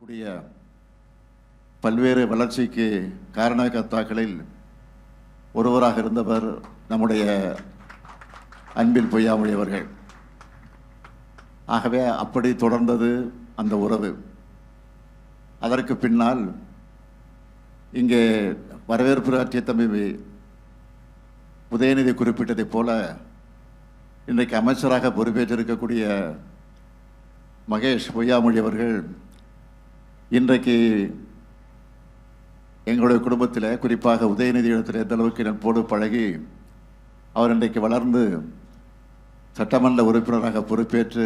இருக்கக்கூடிய பல்வேறு வளர்ச்சிக்கு காரணகர்த்தாக்களில் ஒருவராக இருந்தவர் நம்முடைய அன்பில் பொய்யாமொழி அவர்கள். ஆகவே அப்படி தொடர்ந்தது அந்த உறவு. அதற்கு பின்னால் இங்கே வரவேற்பு ஆற்றிய தம்பி உதயநிதி குறிப்பிட்டதைப் போல இன்றைக்கு அமைச்சராக பொறுப்பேற்றிருக்கக்கூடிய மகேஷ் பொய்யாமொழி அவர்கள் இன்றைக்கு எங்களுடைய குடும்பத்தில், குறிப்பாக உதயநிதி இடத்தில் எந்த அளவுக்கு நட்போடு பழகி அவர் இன்றைக்கு வளர்ந்து சட்டமன்ற உறுப்பினராக பொறுப்பேற்று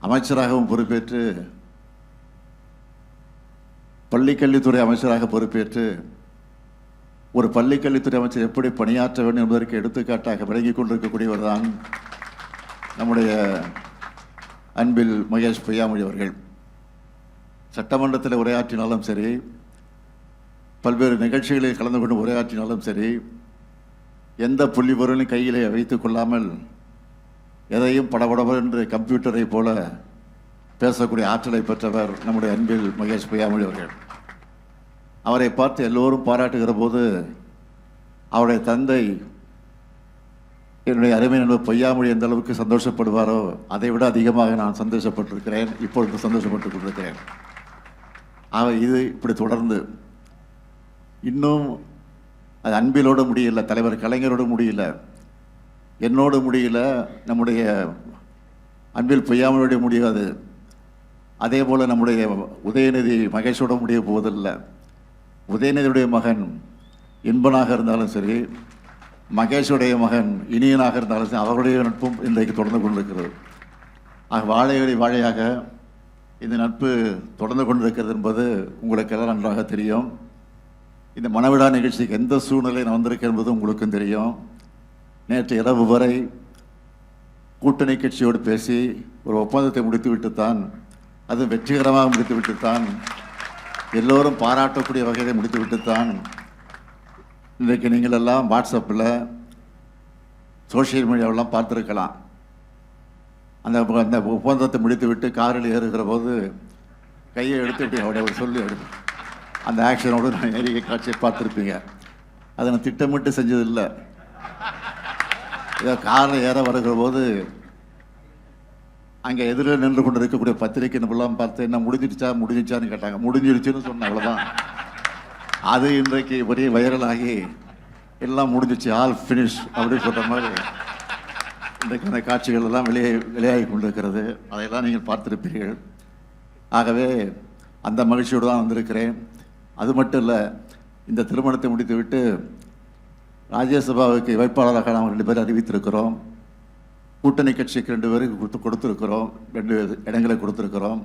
அமைச்சராகவும் பொறுப்பேற்று பள்ளிக்கல்வித்துறை அமைச்சராக பொறுப்பேற்று ஒரு பள்ளிக்கல்வித்துறை அமைச்சர் எப்படி பணியாற்ற வேண்டும் என்பதற்கு எடுத்துக்காட்டாக விளங்கி கொண்டிருக்கக்கூடியவர் தான் நம்முடைய அன்பில் மகேஷ் பொய்யாமொழி அவர்கள். சட்டமன்றத்தில் உரையாற்றினாலும் சரி, பல்வேறு நிகழ்ச்சிகளில் கலந்து கொண்டு உரையாற்றினாலும் சரி, எந்த புள்ளி பொருளையும் கையிலே வைத்துக் கொள்ளாமல் எதையும் படபடவென்று கம்ப்யூட்டரை போல பேசக்கூடிய ஆற்றலை பெற்றவர் நம்முடைய அன்பில் மகேஷ் பொய்யாமொழி அவர்கள். அவரை பார்த்து எல்லோரும் பாராட்டுகிற போது அவருடைய தந்தை என்னுடைய அருமை நண்பர் பொய்யாமொழி எந்த அளவுக்கு சந்தோஷப்படுவாரோ அதை விட அதிகமாக நான் சந்தோஷப்பட்டிருக்கிறேன், இப்பொழுது சந்தோஷப்பட்டுக் கொண்டிருக்கிறேன். இது இப்படி தொடர்ந்து இன்னும் அது அன்பிலோடு முடியல, தலைவர் கலைஞரோடு முடியல, என்னோடு முடியல, நம்முடைய அன்பில் பொய்யாமொழியோட முடியாது. அதே போல் நம்முடைய உதயநிதி மகேஷோட முடிய போவதில்லை. உதயநிதியுடைய மகன் இன்பனாக இருந்தாலும் சரி, மகேஷுடைய மகன் இனியனாக இருந்தாலும் சரி, அவருடைய நட்பும் இன்றைக்கு தொடர்ந்து கொண்டிருக்கிறது. ஆக வாழையடி வாழையாக இந்த நட்பு தொடர்ந்து கொண்டிருக்கிறது என்பது உங்களுக்கெல்லாம் நன்றாக தெரியும். இந்த மணவிழா நிகழ்ச்சிக்கு எந்த சூழ்நிலை நான் வந்திருக்கேன் என்பது உங்களுக்கும் தெரியும். நேற்று இரவு வரை கூட்டணி கட்சியோடு பேசி ஒரு ஒப்பந்தத்தை முடித்துவிட்டுத்தான், அது வெற்றிகரமாக முடித்துவிட்டுத்தான், எல்லோரும் பாராட்டக்கூடிய வகையை முடித்துவிட்டுத்தான் இன்றைக்கு நீங்கள் எல்லாம் வாட்ஸ்அப்பில் சோசியல் மீடியாவெல்லாம் பார்த்துருக்கலாம். அந்த அந்த ஒப்பந்தத்தை முடித்துவிட்டு காரில் ஏறுகிற போது கையை எடுத்துட்டு அவருடைய சொல்லி எடுத்து அந்த ஆக்ஷனோடு நான் ஏறிய காட்சியை பார்த்துருப்பீங்க. அதை நான் திட்டமிட்டு செஞ்சதில்லை. ஏதோ காரில் ஏற வருகிற போது அங்கே எதிரில் நின்று கொண்டு இருக்கக்கூடிய பத்திரிக்கை நம்பலாம் பார்த்து என்ன முடிஞ்சிச்சான்னு கேட்டாங்க. முடிஞ்சிருச்சுன்னு சொன்னேன், அவ்வளோதான். அது இன்றைக்கு ஒரே வைரலாகி எல்லாம் முடிஞ்சிச்சு, ஆல் ஃபினிஷ் அப்படின்னு சொல்கிற மாதிரி இன்றைக்கு அந்த காட்சிகள் எல்லாம் வெளியாகி கொண்டிருக்கிறது. அதையெல்லாம் நீங்கள் பார்த்துருப்பீர்கள். ஆகவே அந்த மகிழ்ச்சியோடு தான் வந்திருக்கிறேன். அது மட்டும் இல்லை, இந்த திருமணத்தை முடித்துவிட்டு ராஜ்யசபாவுக்கு வேட்பாளராக நாம் 2 பேர் அறிவித்திருக்கிறோம். கூட்டணி கட்சிக்கு 2 பேருக்கு கொடுத்துருக்கிறோம், 2 இடங்களை கொடுத்துருக்கிறோம்.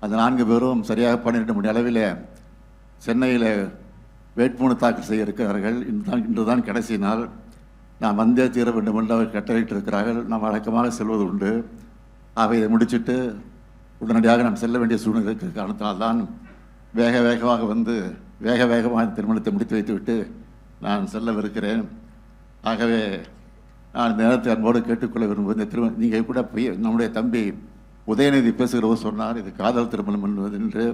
அந்த 4 பேரும் சரியாக 12 மணி அளவில் சென்னையில் வேட்புமனு தாக்கல் செய்ய இருக்கிறார்கள். இன்று தான் கடைசி நாள். நான் வந்தே தீர வேண்டும் என்று அவர் கட்டளையிட்டு இருக்கிறார்கள். நாம் வழக்கமாக செல்வது உண்டு. ஆக இதை முடிச்சுட்டு உடனடியாக நாம் செல்ல வேண்டிய சூழ்நிலை காரணத்தினால்தான் வேகமாக வந்து வேகமாக திருமணத்தை முடித்து வைத்துவிட்டு நான் செல்லவிருக்கிறேன். ஆகவே நான் இந்த நேரத்தை அன்போடு கேட்டுக்கொள்ள விரும்புவது, இந்த நீங்கள் கூட நம்முடைய தம்பி உதயநிதி பேசுகிறவர் சொன்னார், இது காதல் திருமணம் என்பது என்று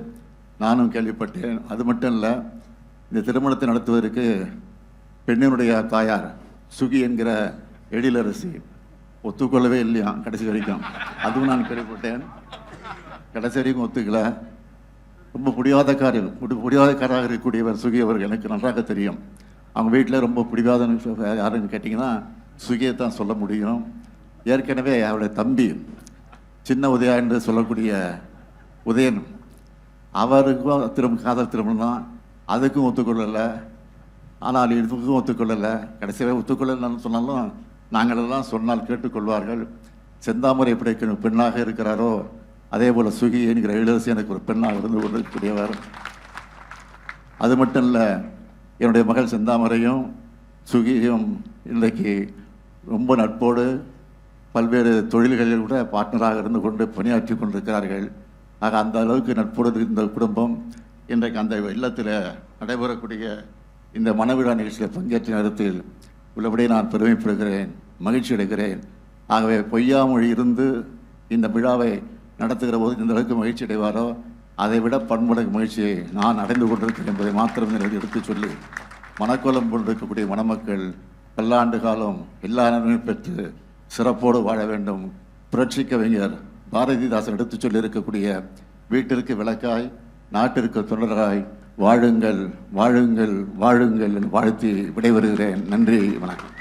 நானும் கேள்விப்பட்டேன். அது மட்டும் இல்லை, இந்த திருமணத்தை நடத்துவதற்கு பெண்ணினுடைய தாயார் சுகி என்கிற எழிலரசி ஒத்துக்கொள்ளவே இல்லையா கடைசி வரைக்கும். அதுவும் நான் கேள்விப்பட்டேன். கடைசி வரைக்கும் ஒத்துக்கல. ரொம்ப பிடிவாதக்காராக இருக்கக்கூடியவர் சுகி அவர்கள் எனக்கு நன்றாக தெரியும். அவங்க வீட்டில் ரொம்ப பிடிவாதம் யாருன்னு கேட்டிங்கன்னா சுகியை தான் சொல்ல முடியும். ஏற்கனவே அவருடைய தம்பி சின்ன உதயா என்று சொல்லக்கூடிய உதயன், அவருக்கும் காதல் திருமணம் தான், அதுக்கும் ஒத்துக்கொள்ளலை. ஆனால் இதுக்கும் ஒத்துக்கொள்ளலை. கடைசியாக ஒத்துக்கொள்ளலைன்னு சொன்னாலும் நாங்களெல்லாம் சொன்னால் கேட்டுக்கொள்வார்கள். செந்தாமரை எப்படி பெண்ணாக இருக்கிறாரோ அதே போல் சுகி என்கிற இளவரசி எனக்கு ஒரு பெண்ணாக இருந்து கொண்டிருக்கக்கூடியவர். அது மட்டும் இல்லை, என்னுடைய மகள் செந்தாமரையும் சுகியும் இன்றைக்கு ரொம்ப நட்போடு பல்வேறு தொழில்களில் கூட பார்ட்னராக இருந்து கொண்டு பணியாற்றி கொண்டிருக்கிறார்கள். ஆக அந்த அளவுக்கு நட்போடு இந்த குடும்பம் இன்றைக்கு அந்த இல்லத்தில் நடைபெறக்கூடிய இந்த மணவிழா நிகழ்ச்சியில் பங்கேற்ற நேரத்தில் உள்ளபடியே நான் பெருமைப்படுகிறேன், மகிழ்ச்சி அடைகிறேன். ஆகவே பொய்யாமொழி இருந்து இந்த விழாவை நடத்துகிற போது இந்த அளவுக்கு மகிழ்ச்சி அடைவாரோ அதைவிட பன்மடங்கு மகிழ்ச்சியை நான் அடைந்து கொண்டிருக்கிறேன் என்பதை மாத்திரம் எடுத்துச் சொல்லி, மனக்கோலம் கொண்டிருக்கக்கூடிய மணமக்கள் பல்லாண்டு காலம் எல்லா நன்மையும் பெற்று சிறப்போடு வாழ வேண்டும். புரட்சி கவிஞர் பாரதிதாசன் எடுத்துச் சொல்லி இருக்கக்கூடிய வீட்டிற்கு விளக்காய் நாட்டிற்கு தொண்டராய் வாழுங்கள் வாழுங்கள் வாழுங்கள் என்று வாழ்த்தி விடைபெறுகிறேன். நன்றி, வணக்கம்.